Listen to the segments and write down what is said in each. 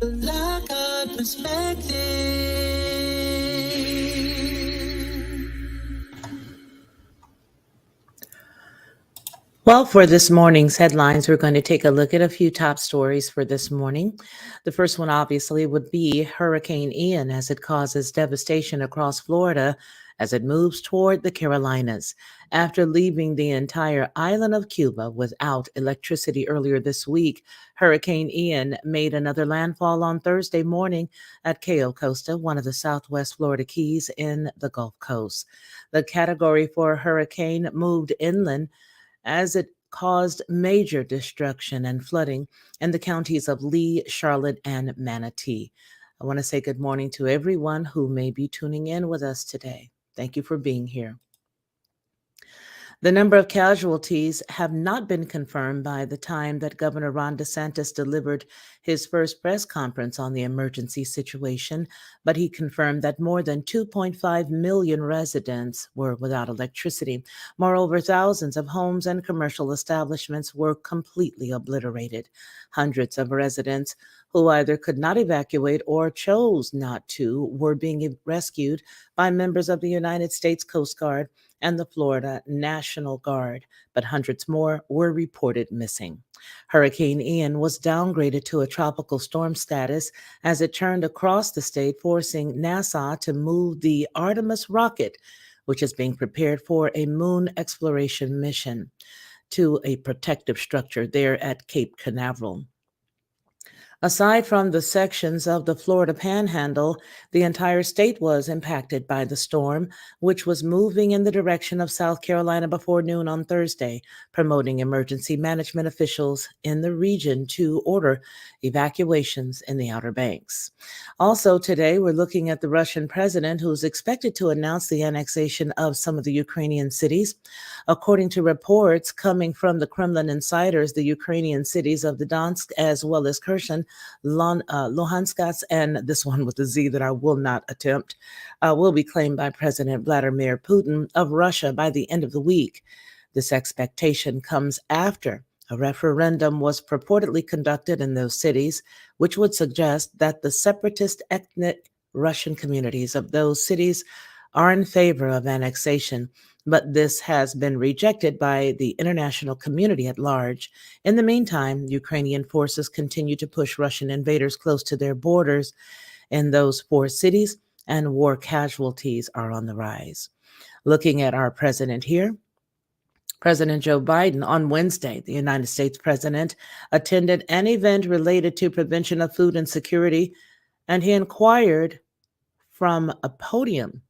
Black Eye Perspective. Well, for this morning's headlines, we're going to take a look at a few top stories for this morning. The first one, obviously, would be Hurricane Ian as it causes devastation across Florida as it moves toward the Carolinas. After leaving the entire island of Cuba without electricity earlier this week, Hurricane Ian made another landfall on Thursday morning at Cayo Costa, one of the southwest Florida keys in the Gulf Coast. The category for hurricane moved inland as it caused major destruction and flooding in the counties of Lee, Charlotte, and Manatee. I want to say good morning to everyone who may be tuning in with us today. Thank you for being here. The number of casualties have not been confirmed by the time that Governor Ron DeSantis delivered his first press conference on the emergency situation, but he confirmed that more than 2.5 million residents were without electricity. Moreover, thousands of homes and commercial establishments were completely obliterated. Hundreds of residents who either could not evacuate or chose not to were being rescued by members of the United States Coast Guard and the Florida National Guard, but hundreds more were reported missing. Hurricane Ian was downgraded to a tropical storm status as it turned across the state, forcing NASA to move the Artemis rocket, which is being prepared for a moon exploration mission, to a protective structure there at Cape Canaveral. Aside from the sections of the Florida Panhandle, the entire state was impacted by the storm, which was moving in the direction of South Carolina before noon on Thursday, promoting emergency management officials in the region to order evacuations in the Outer Banks. Also today, we're looking at the Russian president who's expected to announce the annexation of some of the Ukrainian cities. According to reports coming from the Kremlin insiders, the Ukrainian cities of the Donetsk as well as Kherson, Luhansk, and this one with the Z that I will not attempt, will be claimed by President Vladimir Putin of Russia by the end of the week. This expectation comes after a referendum was purportedly conducted in those cities, which would suggest that the separatist ethnic Russian communities of those cities are in favor of annexation, but this has been rejected by the international community at large. In the meantime, Ukrainian forces continue to push Russian invaders close to their borders in those four cities, and war casualties are on the rise. Looking at our president here, President Joe Biden on Wednesday, the United States president, attended an event related to prevention of food insecurity, and he inquired from a podium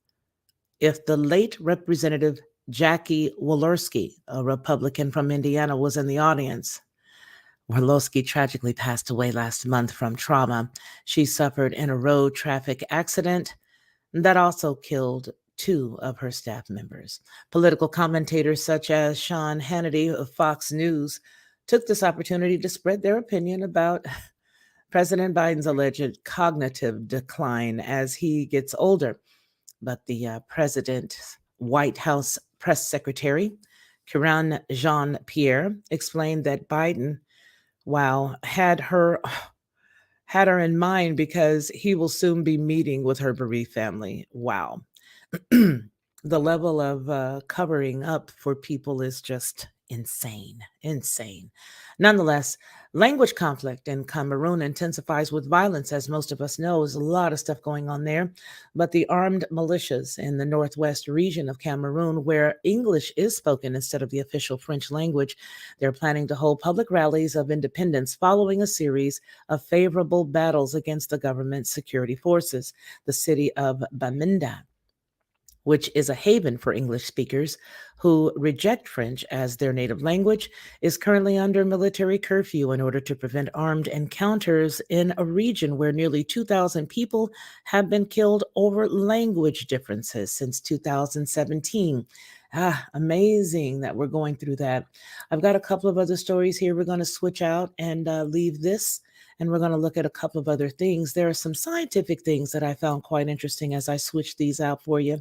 if the late Representative Jackie Walorski, a Republican from Indiana, was in the audience. Walorski tragically passed away last month from trauma she suffered in a road traffic accident that also killed two of her staff members. Political commentators such as Sean Hannity of Fox News took this opportunity to spread their opinion about President Biden's alleged cognitive decline as he gets older. But the president's White House press secretary, Karine Jean-Pierre, explained that Biden, had her in mind because he will soon be meeting with her bereaved family. Wow. The level of covering up for people is just insane. Nonetheless, language conflict in Cameroon intensifies with violence, as most of us know. There's a lot of stuff going on there. But the armed militias in the northwest region of Cameroon, where English is spoken instead of the official French language, they're planning to hold public rallies of independence following a series of favorable battles against the government security forces. The city of Bamenda, which is a haven for English speakers who reject French as their native language, is currently under military curfew in order to prevent armed encounters in a region where nearly 2,000 people have been killed over language differences since 2017. Amazing that we're going through that. I've got a couple of other stories here. We're going to switch out and leave this, and we're going to look at a couple of other things. There are some scientific things that I found quite interesting as I switch these out for you.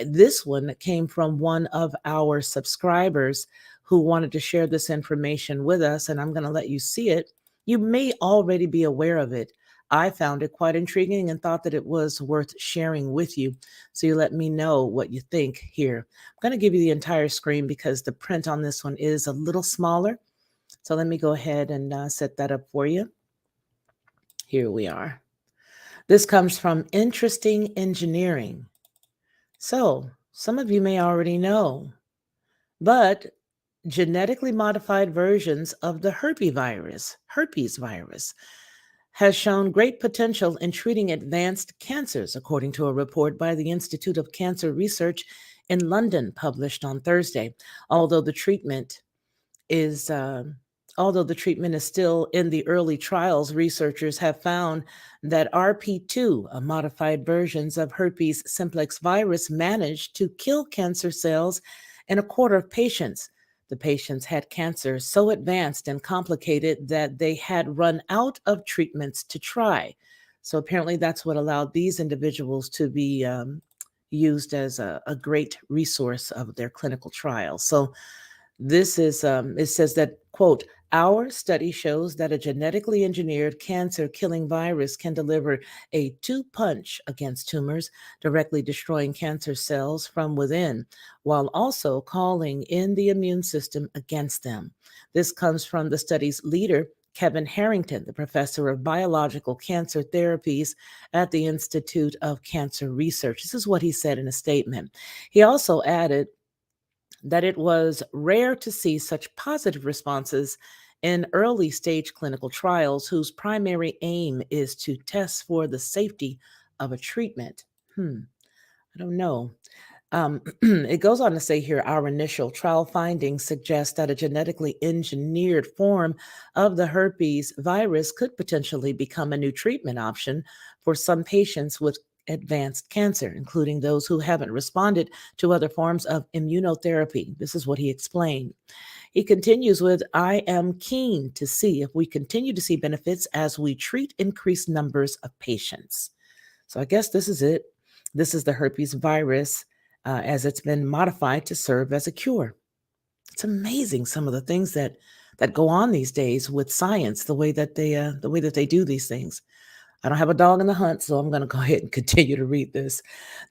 This one came from one of our subscribers who wanted to share this information with us, and I'm going to let you see it. You may already be aware of it. I found it quite intriguing and thought that it was worth sharing with you. So you let me know what you think here. I'm going to give you the entire screen because the print on this one is a little smaller. So let me go ahead and set that up for you. Here we are. This comes from Interesting Engineering. So some of you may already know, but genetically modified versions of the herpes virus, has shown great potential in treating advanced cancers, according to a report by the Institute of Cancer Research in London published on Thursday. Although the treatment is Although the treatment is still in the early trials, researchers have found that RP2, a modified versions of herpes simplex virus, managed to kill cancer cells in a quarter of patients. The patients had cancer so advanced and complicated that they had run out of treatments to try. So apparently, that's what allowed these individuals to be used as a great resource of their clinical trials. So it says that, quote, our study shows that a genetically engineered cancer killing virus can deliver a two punch against tumors, directly destroying cancer cells from within, while also calling in the immune system against them. This comes from the study's leader, Kevin Harrington, the professor of biological cancer therapies at the Institute of Cancer Research. This is what he said in a statement. He also added that it was rare to see such positive responses in early stage clinical trials whose primary aim is to test for the safety of a treatment. I don't know. It goes on to say here our initial trial findings suggest that a genetically engineered form of the herpes virus could potentially become a new treatment option for some patients with advanced cancer, including those who haven't responded to other forms of immunotherapy. This is what he explained. He continues with, I am keen to see if we continue to see benefits as we treat increased numbers of patients. So I guess this is it. This is the herpes virus as it's been modified to serve as a cure. It's amazing some of the things that go on these days with science, the way that they do these things. I don't have a dog in the hunt, so I'm going to go ahead and continue to read this.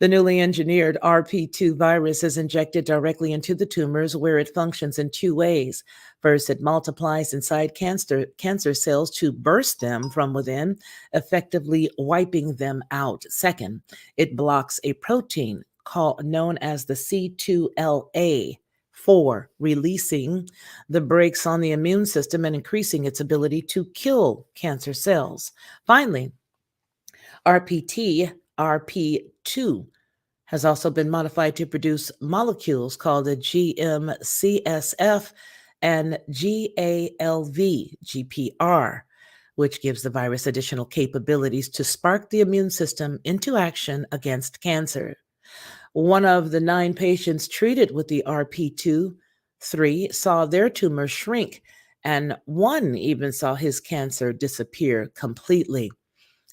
The newly engineered RP2 virus is injected directly into the tumors where it functions in two ways. First, it multiplies inside cancer cells to burst them from within, effectively wiping them out. Second, it blocks a protein known as the C2LA. 4, releasing the brakes on the immune system and increasing its ability to kill cancer cells. Finally, RP2 has also been modified to produce molecules called the GMCSF and GALV, which gives the virus additional capabilities to spark the immune system into action against cancer. One of the 9 patients treated with the RP2/3 saw their tumor shrink, and one even saw his cancer disappear completely.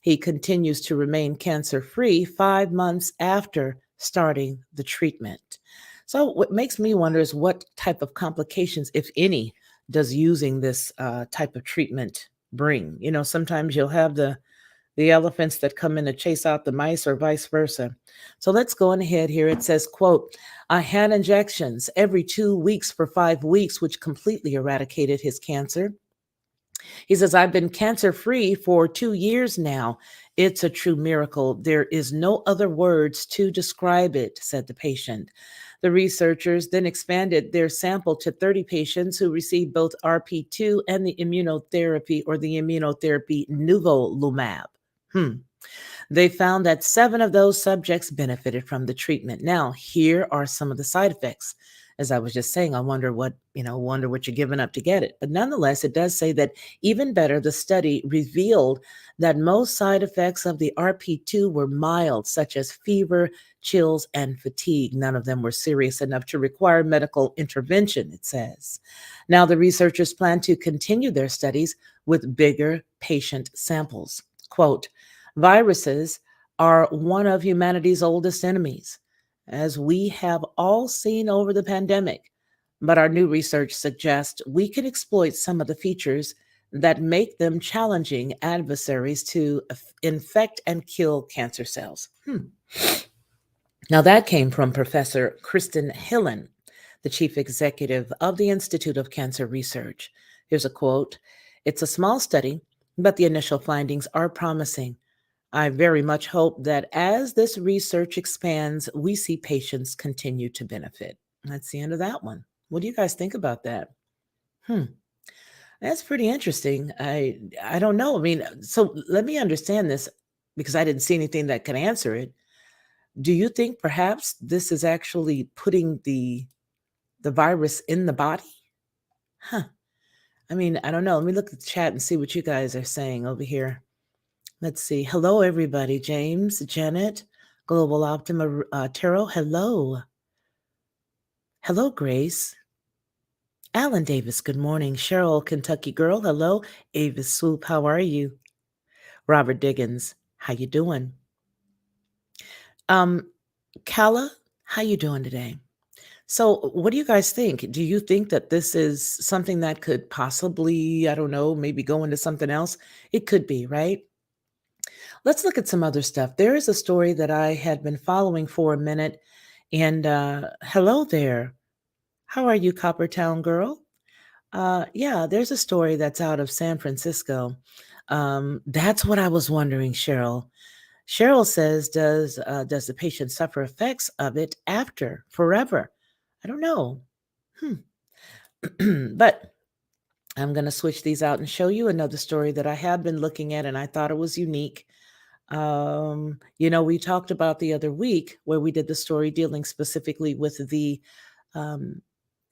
He continues to remain cancer free 5 months after starting the treatment. So, what makes me wonder is what type of complications, if any, does using this type of treatment bring? You know, sometimes you'll have the elephants that come in to chase out the mice or vice versa. So let's go on ahead here. It says, quote, I had injections every 2 weeks for 5 weeks, which completely eradicated his cancer. He says, I've been cancer free for 2 years now. It's a true miracle. There is no other words to describe it, said the patient. The researchers then expanded their sample to 30 patients who received both RP2 and the immunotherapy nivolumab. They found that 7 of those subjects benefited from the treatment. Now, here are some of the side effects. As I was just saying, I wonder what you're giving up to get it. But nonetheless, it does say that even better, the study revealed that most side effects of the RP2 were mild, such as fever, chills, and fatigue. None of them were serious enough to require medical intervention, it says. Now, the researchers plan to continue their studies with bigger patient samples. Quote, viruses are one of humanity's oldest enemies, as we have all seen over the pandemic. But our new research suggests we can exploit some of the features that make them challenging adversaries to infect and kill cancer cells. Now, that came from Professor Kristen Hillen, the chief executive of the Institute of Cancer Research. Here's a quote. It's a small study, but the initial findings are promising. I very much hope that as this research expands, we see patients continue to benefit. That's the end of that one. What do you guys think about that? Hmm. That's pretty interesting. I don't know. I mean, so let me understand this because I didn't see anything that could answer it. Do you think perhaps this is actually putting the virus in the body? Huh. I mean, I don't know. Let me look at the chat and see what you guys are saying over here. Let's see. Hello, everybody. James, Janet, Global Optima, Tarot. Hello. Hello, Grace. Alan Davis, good morning. Cheryl, Kentucky Girl. Hello. Avis Swoop, how are you? Robert Diggins, how you doing? Um, Kala, how you doing today? So, what do you guys think? Do you think that this is something that could possibly, I don't know, maybe go into something else? It could be, right? Let's look at some other stuff. There is a story that I had been following for a minute. And hello there. How are you, Coppertown girl? Yeah, there's a story that's out of San Francisco. That's what I was wondering, Cheryl. Cheryl says, does the patient suffer effects of it after forever? I don't know. But I'm going to switch these out and show you another story that I have been looking at, and I thought it was unique. We talked about the other week where we did the story dealing specifically with the um,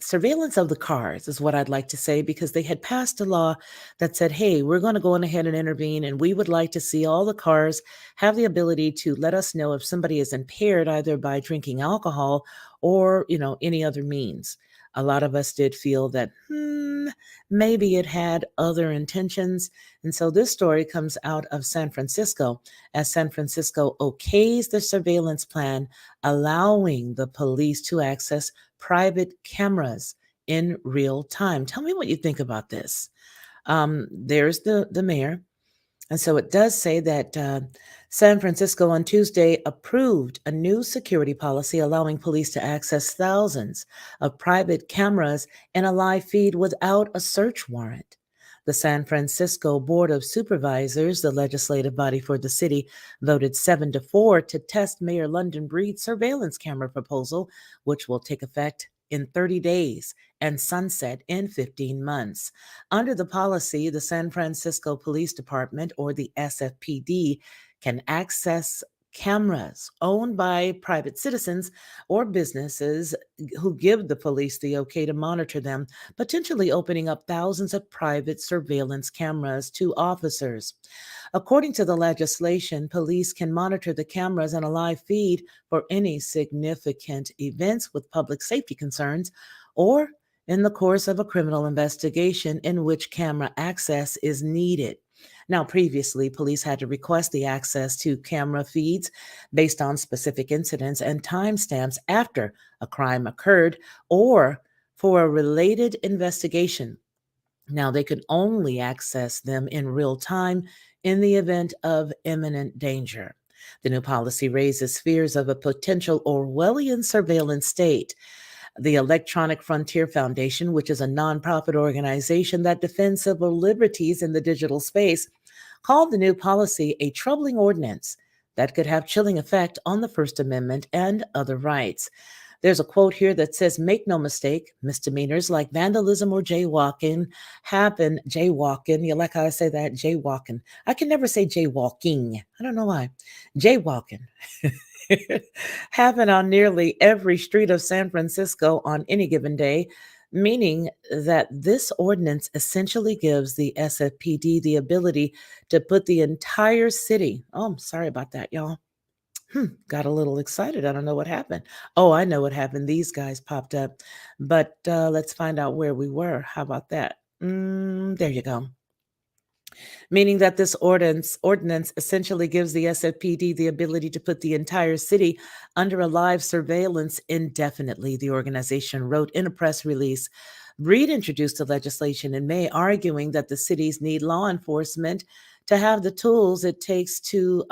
surveillance of the cars, is what I'd like to say, because they had passed a law that said, hey, we're going to go on ahead and intervene, and we would like to see all the cars have the ability to let us know if somebody is impaired either by drinking alcohol or, any other means. A lot of us did feel that, maybe it had other intentions. And so this story comes out of San Francisco as San Francisco okays the surveillance plan, allowing the police to access private cameras in real time. Tell me what you think about this. There's the mayor. And so it does say that San Francisco on Tuesday approved a new security policy allowing police to access thousands of private cameras in a live feed without a search warrant. The San Francisco Board of Supervisors, the legislative body for the city, voted 7-4 to test Mayor London Breed's surveillance camera proposal, which will take effect in 30 days and sunset in 15 months. Under the policy, the San Francisco Police Department, or the SFPD, can access cameras owned by private citizens or businesses who give the police the okay to monitor them, potentially opening up thousands of private surveillance cameras to officers. According to the legislation, police can monitor the cameras in a live feed for any significant events with public safety concerns or in the course of a criminal investigation in which camera access is needed. Now, previously, police had to request the access to camera feeds based on specific incidents and timestamps after a crime occurred or for a related investigation. Now, they could only access them in real time in the event of imminent danger. The new policy raises fears of a potential Orwellian surveillance state. The Electronic Frontier Foundation, which is a nonprofit organization that defends civil liberties in the digital space, called the new policy a troubling ordinance that could have chilling effect on the First Amendment and other rights. There's a quote here that says, make no mistake, misdemeanors like vandalism or jaywalking happen. Jaywalking, you like how I say that? Jaywalking. I can never say jaywalking. I don't know why. Jaywalking. happen on nearly every street of San Francisco on any given day, meaning that this ordinance essentially gives the SFPD the ability to put the entire city. Oh, I'm sorry about that, y'all. Got a little excited. I don't know what happened. Oh, I know what happened. These guys popped up. But let's find out where we were. How about that? There you go. meaning that this ordinance essentially gives the SFPD the ability to put the entire city under a live surveillance indefinitely, the organization wrote in a press release. Breed introduced the legislation in May, arguing that the cities need law enforcement to have the tools it takes to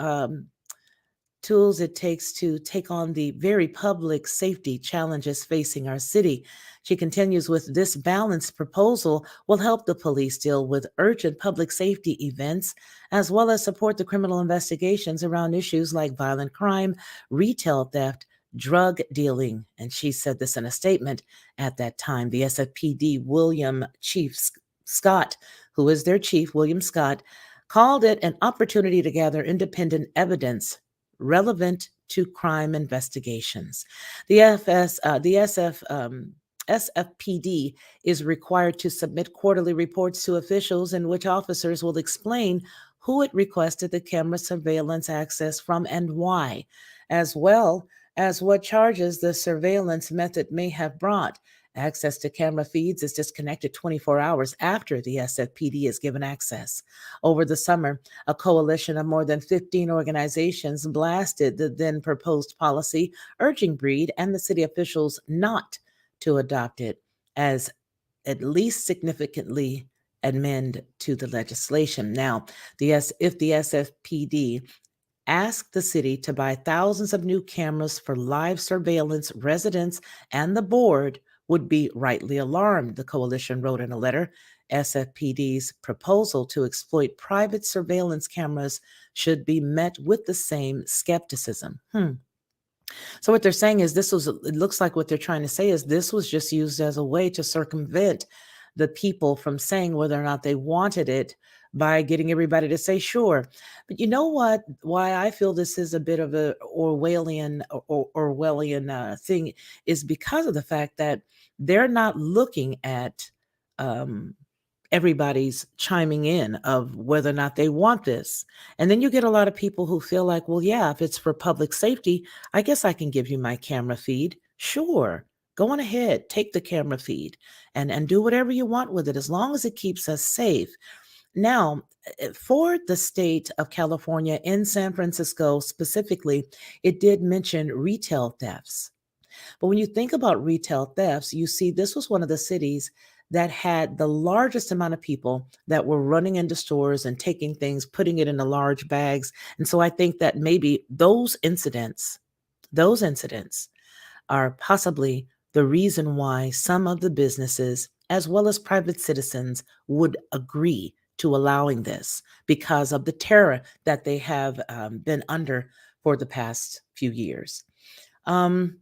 take on the very public safety challenges facing our city. She continues with this balanced proposal will help the police deal with urgent public safety events, as well as support the criminal investigations around issues like violent crime, retail theft, drug dealing. And she said this in a statement at that time. The SFPD, Scott, who is their chief, William Scott, called it an opportunity to gather independent evidence relevant to crime investigations. The SFPD is required to submit quarterly reports to officials in which officers will explain who it requested the camera surveillance access from and why, as well as what charges the surveillance method may have brought. Access to camera feeds is disconnected 24 hours after the SFPD is given access. Over the summer, a coalition of more than 15 organizations blasted the then proposed policy, urging Breed and the city officials not to adopt it, as at least significantly amend to the legislation. Now, if the SFPD asked the city to buy thousands of new cameras for live surveillance, residents and the board would be rightly alarmed, the coalition wrote in a letter. SFPD's proposal to exploit private surveillance cameras should be met with the same skepticism. So what they're saying is it looks like what they're trying to say is this was just used as a way to circumvent the people from saying whether or not they wanted it by getting everybody to say sure. But you know what? Why I feel this is a bit of a Orwellian thing is because of the fact that they're not looking at um, everybody's chiming in of whether or not they want this. And then you get a lot of people who feel like, well, yeah, if it's for public safety, I guess I can give you my camera feed. Sure. Go on ahead, take the camera feed and do whatever you want with it as long as it keeps us safe. Now, for the state of California in San Francisco specifically, it did mention retail thefts. But when you think about retail thefts, you see this was one of the cities that had the largest amount of people that were running into stores and taking things, putting it in the large bags. And so I think that maybe those incidents are possibly the reason why some of the businesses, as well as private citizens, would agree to allowing this because of the terror that they have been under for the past few years. Um,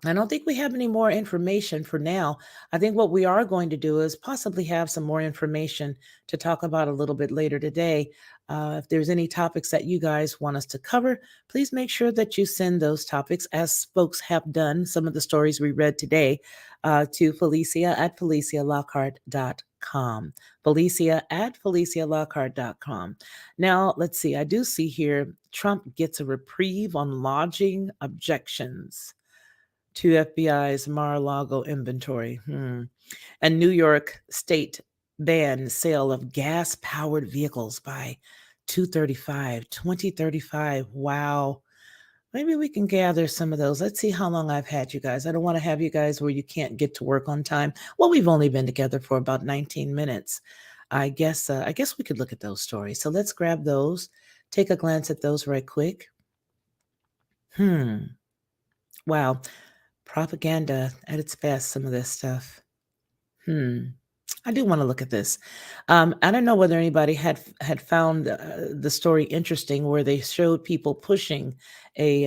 I don't think we have any more information for now. I think what we are going to do is possibly have some more information to talk about a little bit later today. If there's any topics that you guys want us to cover, please make sure that you send those topics, as folks have done, some of the stories we read today, to Felicia at FeliciaLockhart.com. Felicia at FeliciaLockhart.com. Now, let's see. I do see here Trump gets a reprieve on lodging objections to FBI's Mar-a-Lago inventory. And New York State banned sale of gas-powered vehicles by 2035. Wow. Maybe we can gather some of those. Let's see how long I've had you guys. I don't want to have you guys where you can't get to work on time. Well, we've only been together for about 19 minutes. I guess we could look at those stories. So let's grab those. Take a glance at those right quick. Wow. Propaganda at its best, some of this stuff. I do want to look at this. I don't know whether anybody had found the story interesting where they showed people pushing a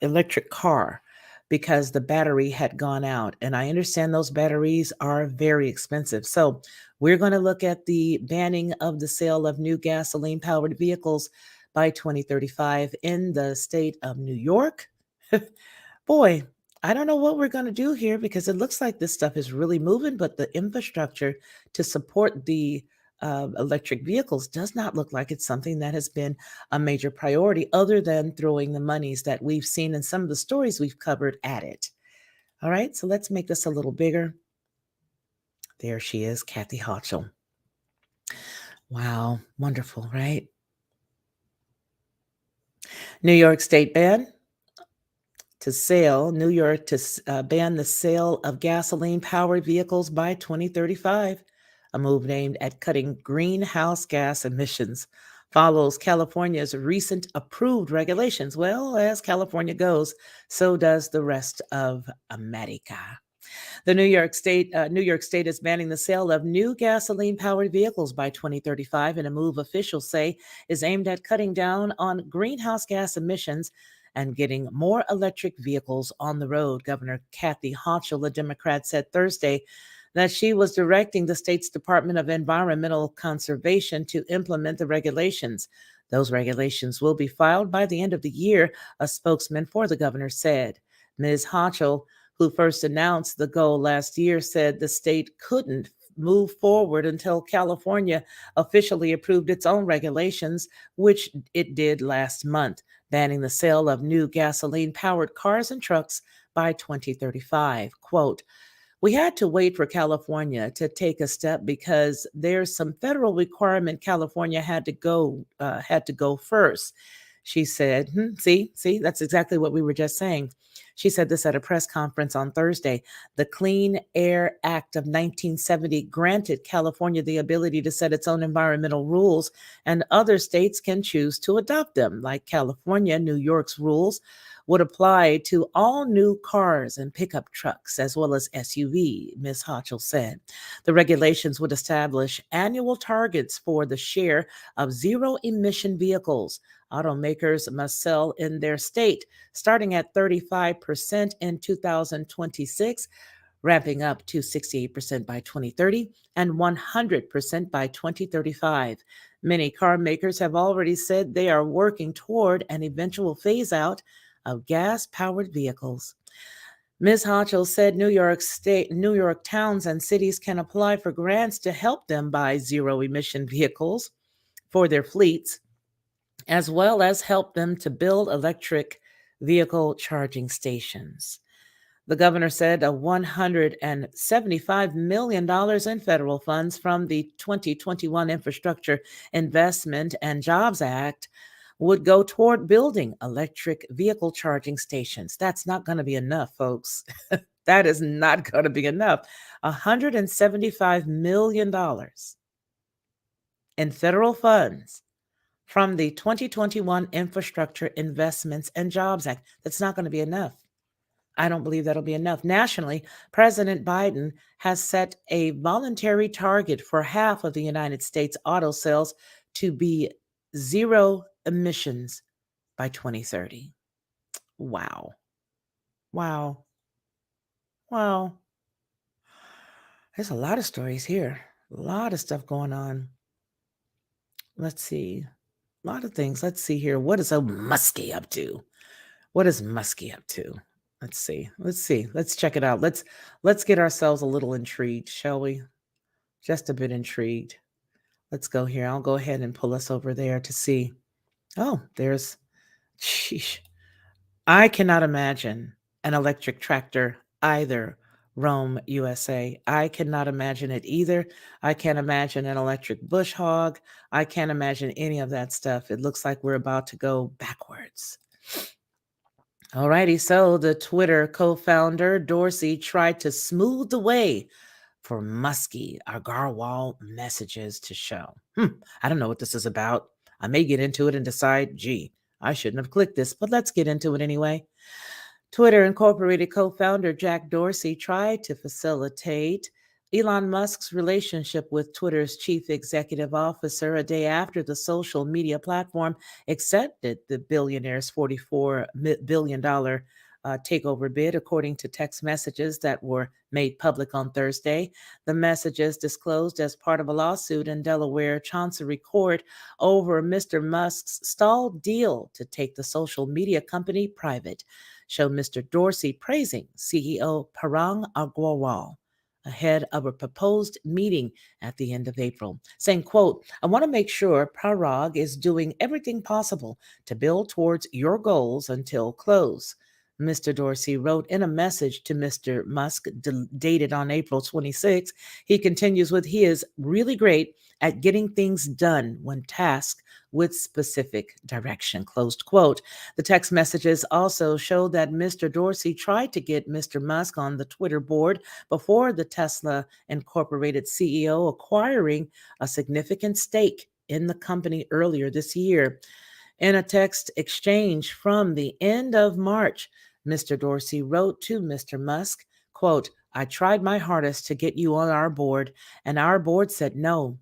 electric car because the battery had gone out. And I understand those batteries are very expensive. So we're going to look at the banning of the sale of new gasoline-powered vehicles by 2035 in the state of New York. Boy, I don't know what we're going to do here because it looks like this stuff is really moving, but the infrastructure to support the electric vehicles does not look like it's something that has been a major priority other than throwing the monies that we've seen in some of the stories we've covered at it. All right, so let's make this a little bigger. There she is, Kathy Hochul. Wow, wonderful, right? New York State New York to ban the sale of gasoline powered vehicles by 2035. A move aimed at cutting greenhouse gas emissions follows California's recent approved regulations. Well, as California goes, so does the rest of America. The New York State is banning the sale of new gasoline-powered vehicles by 2035 in a move officials say is aimed at cutting down on greenhouse gas emissions and getting more electric vehicles on the road. Governor Kathy Hochul, a Democrat, said Thursday that she was directing the state's Department of Environmental Conservation to implement the regulations. Those regulations will be filed by the end of the year, a spokesman for the governor said. Ms. Hochul, who first announced the goal last year, said the state couldn't move forward until California officially approved its own regulations, which it did last month, banning the sale of new gasoline powered cars and trucks by 2035. Quote, we had to wait for California to take a step because there's some federal requirement California had to go first. She said, see, that's exactly what we were just saying. She said this at a press conference on Thursday. The Clean Air Act of 1970 granted California the ability to set its own environmental rules, and other states can choose to adopt them. Like California, New York's rules would apply to all new cars and pickup trucks, as well as SUV, Ms. Hochul said. The regulations would establish annual targets for the share of zero emission vehicles automakers must sell in their state, starting at 35% in 2026, ramping up to 68% by 2030 and 100% by 2035. Many car makers have already said they are working toward an eventual phase out of gas powered vehicles. Ms. Hochul said New York towns and cities can apply for grants to help them buy zero emission vehicles for their fleets, as well as help them to build electric vehicle charging stations. The governor said a $175 million in federal funds from the 2021 Infrastructure Investment and Jobs Act would go toward building electric vehicle charging stations. That's not going to be enough, folks. That is not going to be enough. $175 million in federal funds from the 2021 Infrastructure Investments and Jobs Act. That's not going to be enough. I don't believe that'll be enough. Nationally, President Biden has set a voluntary target for half of the United States auto sales to be zero emissions by 2030. Wow. Wow. Wow. There's a lot of stories here. A lot of stuff going on. Let's see. A lot of things. Let's see here. What is Muskie up to? What is Muskie up to? Let's see. Let's see. Let's check it out. Let's get ourselves a little intrigued, shall we? Just a bit intrigued. Let's go here. I'll go ahead and pull us over there to see. Oh, sheesh. I cannot imagine an electric tractor either, Rome, USA. I cannot imagine it either. I can't imagine an electric bush hog. I can't imagine any of that stuff. It looks like we're about to go backwards. Alrighty, so the Twitter co-founder Dorsey tried to smooth the way for musky Agarwal messages to show. I don't know what this is about. I may get into it and decide, gee, I shouldn't have clicked this, but let's get into it anyway. Twitter Incorporated co-founder Jack Dorsey tried to facilitate Elon Musk's relationship with Twitter's chief executive officer a day after the social media platform accepted the billionaire's $44 billion takeover bid, according to text messages that were made public on Thursday. The messages, disclosed as part of a lawsuit in Delaware Chancery Court over Mr. Musk's stalled deal to take the social media company private, show Mr. Dorsey praising CEO Parag Agrawal ahead of a proposed meeting at the end of April, saying, quote, I want to make sure Parag is doing everything possible to build towards your goals until close. Mr. Dorsey wrote in a message to Mr. Musk dated on April 26. He continues with, he is really great at getting things done when tasked with specific direction, closed quote. The text messages also show that Mr. Dorsey tried to get Mr. Musk on the Twitter board before the Tesla Incorporated CEO acquiring a significant stake in the company earlier this year. In a text exchange from the end of March, Mr. Dorsey wrote to Mr. Musk, quote, I tried my hardest to get you on our board, and our board said no.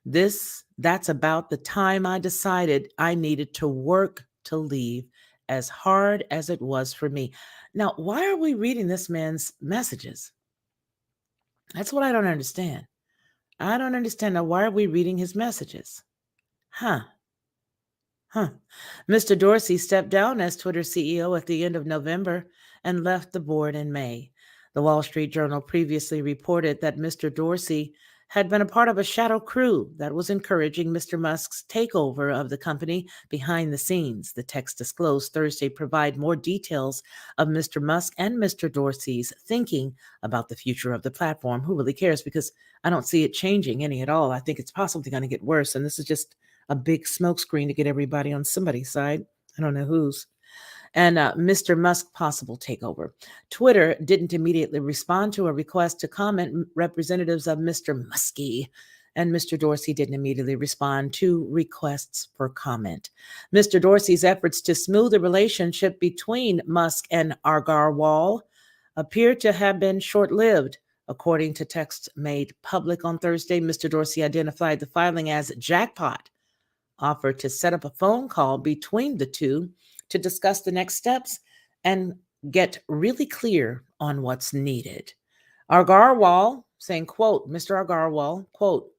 That's about the time I decided I needed to work to leave, as hard as it was for me. Now, why are we reading this man's messages? That's what I don't understand. I don't understand. Now, why are we reading his messages? Huh. Huh. Mr. Dorsey stepped down as Twitter CEO at the end of November and left the board in May. The Wall Street Journal previously reported that Mr. Dorsey had been a part of a shadow crew that was encouraging Mr. Musk's takeover of the company behind the scenes. The text disclosed Thursday provide more details of Mr. Musk and Mr. Dorsey's thinking about the future of the platform. Who really cares? Because I don't see it changing any at all. I think it's possibly going to get worse, and this is just a big smokescreen to get everybody on somebody's side. I don't know whose. And Mr. Musk possible takeover. Twitter didn't immediately respond to a request to comment. Representatives of Mr. Muskie and Mr. Dorsey didn't immediately respond to requests for comment. Mr. Dorsey's efforts to smooth the relationship between Musk and Agarwal appear to have been short-lived. According to text made public on Thursday, Mr. Dorsey identified the filing as jackpot, offered to set up a phone call between the two to discuss the next steps and get really clear on what's needed. Agarwal saying, quote, Mr. Agarwal, quote,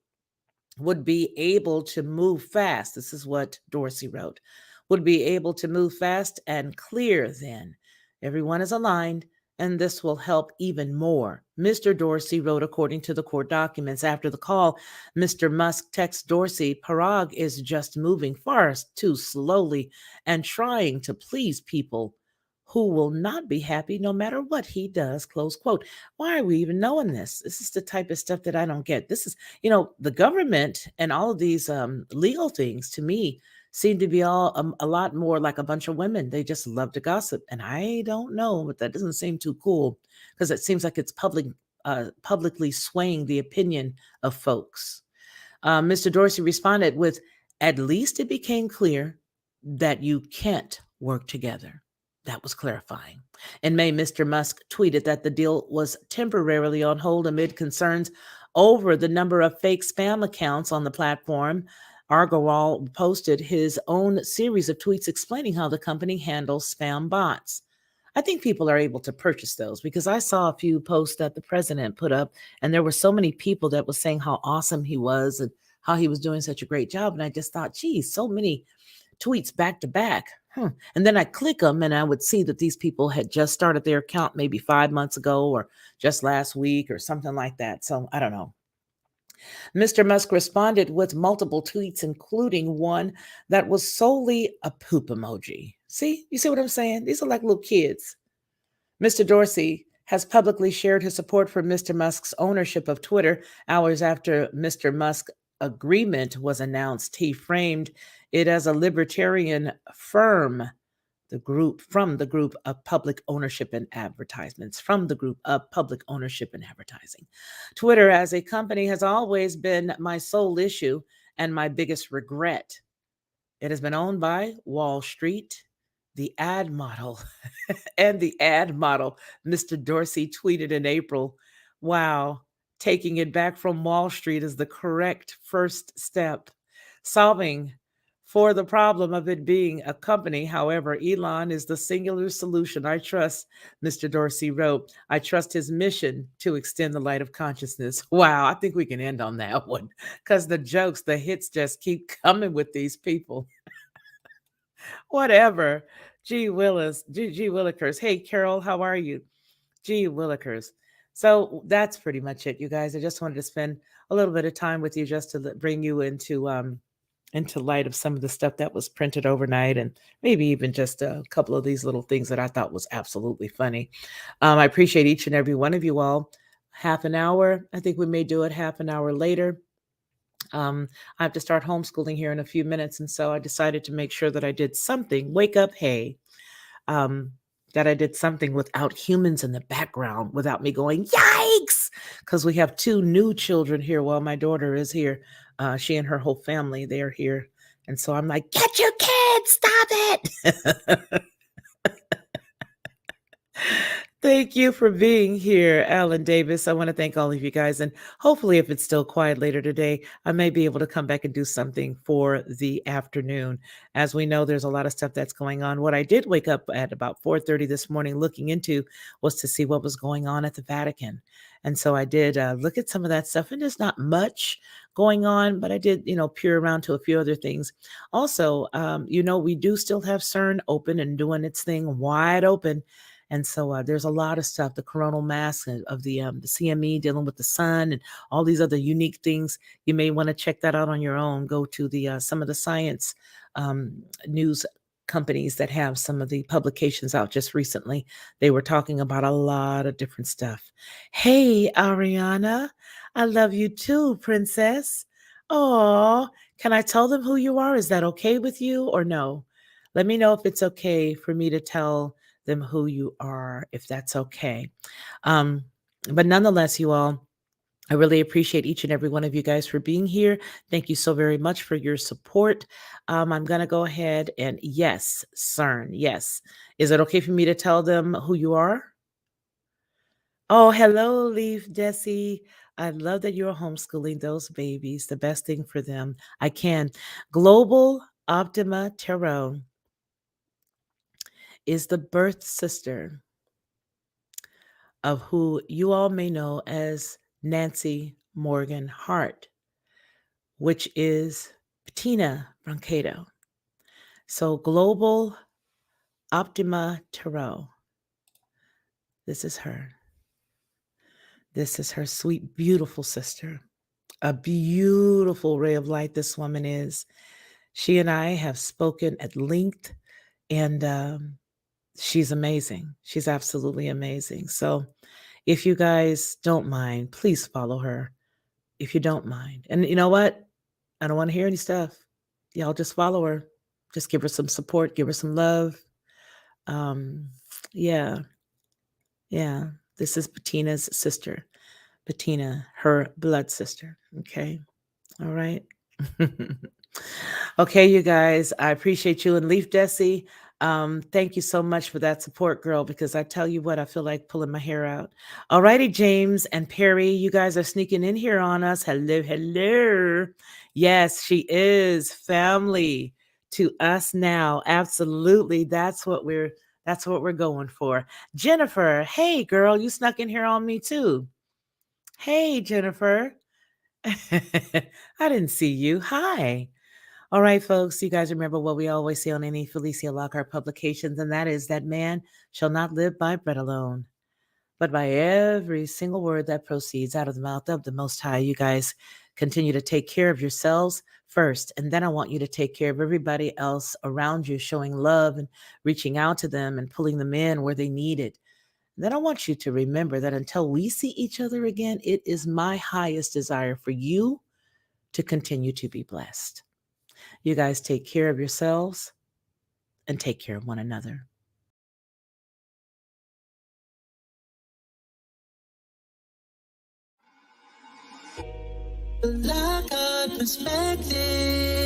would be able to move fast. This is what Dorsey wrote. Would be able to move fast and clear then. Everyone is aligned, and this will help even more. Mr. Dorsey wrote, according to the court documents. After the call, Mr. Musk texts Dorsey, Parag is just moving far too slowly and trying to please people who will not be happy no matter what he does, close quote. Why are we even knowing this? This is the type of stuff that I don't get. This is, the government and all of these legal things to me seem to be all a lot more like a bunch of women. They just love to gossip. And I don't know, but that doesn't seem too cool because it seems like it's publicly swaying the opinion of folks. Mr. Dorsey responded with, at least it became clear that you can't work together. That was clarifying. In May, Mr. Musk tweeted that the deal was temporarily on hold amid concerns over the number of fake spam accounts on the platform. Agarwal posted his own series of tweets explaining how the company handles spam bots. I think people are able to purchase those because I saw a few posts that the president put up, and there were so many people that was saying how awesome he was and how he was doing such a great job. And I just thought, geez, so many tweets back to back. And then I click them and I would see that these people had just started their account maybe 5 months ago or just last week or something like that. So I don't know. Mr. Musk responded with multiple tweets, including one that was solely a poop emoji. See, you see what I'm saying? These are like little kids. Mr. Dorsey has publicly shared his support for Mr. Musk's ownership of Twitter hours after Mr. Musk's agreement was announced. He framed it as a libertarian firm, from the group of public ownership and advertisements, from the group of public ownership and advertising. Twitter as a company has always been my sole issue and my biggest regret. It has been owned by Wall Street, the ad model, and the ad model, Mr. Dorsey tweeted in April. Wow, taking it back from Wall Street is the correct first step. Solving for the problem of it being a company. However, Elon is the singular solution I trust, Mr. Dorsey wrote. I trust his mission to extend the light of consciousness. Wow, I think we can end on that one because the jokes, the hits just keep coming with these people. Whatever. Gee Willikers. Hey, Carol, how are you? Gee Willikers. So that's pretty much it, you guys. I just wanted to spend a little bit of time with you just to bring you into into light of some of the stuff that was printed overnight, and maybe even just a couple of these little things that I thought was absolutely funny. I appreciate each and every one of you all. Half an hour. I think we may do it half an hour later. I have to start homeschooling here in a few minutes, and so I decided to make sure that I did something. Wake up, hey. Um, that I did something without humans in the background, without me going, yikes! Because we have two new children here while my daughter is here. She and her whole family, they are here. And so I'm like, get your kids, stop it. Thank you for being here, Alan Davis. I want to thank all of you guys. And hopefully, if it's still quiet later today, I may be able to come back and do something for the afternoon. As we know, there's a lot of stuff that's going on. What I did wake up at about 4:30 this morning looking into was to see what was going on at the Vatican. And so I did look at some of that stuff, and there's not much going on, but I did, peer around to a few other things. Also, we do still have CERN open and doing its thing wide open. And so there's a lot of stuff, the coronal mass of the CME dealing with the sun and all these other unique things. You may want to check that out on your own. Go to the some of the science news companies that have some of the publications out just recently. They were talking about a lot of different stuff. Hey, Ariana, I love you too, princess. Oh, can I tell them who you are? Is that okay with you or no? Let me know if it's okay for me to tell them who you are, if that's okay. Um, but nonetheless, you all, I really appreciate each and every one of you guys for being here. Thank you so very much for your support. I'm going to go ahead and yes, CERN, yes. Is it okay for me to tell them who you are? Oh, hello, Leaf Desi. I love that you're homeschooling those babies, the best thing for them. I can. Global Optima Tarot is the birth sister of who you all may know as Nancy Morgan Hart, which is Bettina Brancato. So Global Optima Tarot. This is her. This is her sweet, beautiful sister. A beautiful ray of light this woman is. She and I have spoken at length, and she's amazing. She's absolutely amazing. So if you guys don't mind, please follow her. If you don't mind. And you know what? I don't want to hear any stuff. Y'all just follow her. Just give her some support, give her some love. Um, yeah, yeah. This is Bettina's sister. Bettina, her blood sister. Okay. All right. Okay, you guys, I appreciate you. And Leaf Desi, thank you so much for that support, girl, because I tell you what, I feel like pulling my hair out. All righty, James and Perry, you guys are sneaking in here on us. Hello, hello. Yes, she is family to us now. Absolutely. That's what we're going for. Jennifer, hey girl, you snuck in here on me too. Hey, Jennifer. I didn't see you. Hi. All right, folks, you guys remember what we always say on any Felicia Lockhart publications, and that is that man shall not live by bread alone, but by every single word that proceeds out of the mouth of the Most High. You guys continue to take care of yourselves first, and then I want you to take care of everybody else around you, showing love and reaching out to them and pulling them in where they need it. Then I want you to remember that until we see each other again, it is my highest desire for you to continue to be blessed. You guys take care of yourselves and take care of one another. Lockhart perspective.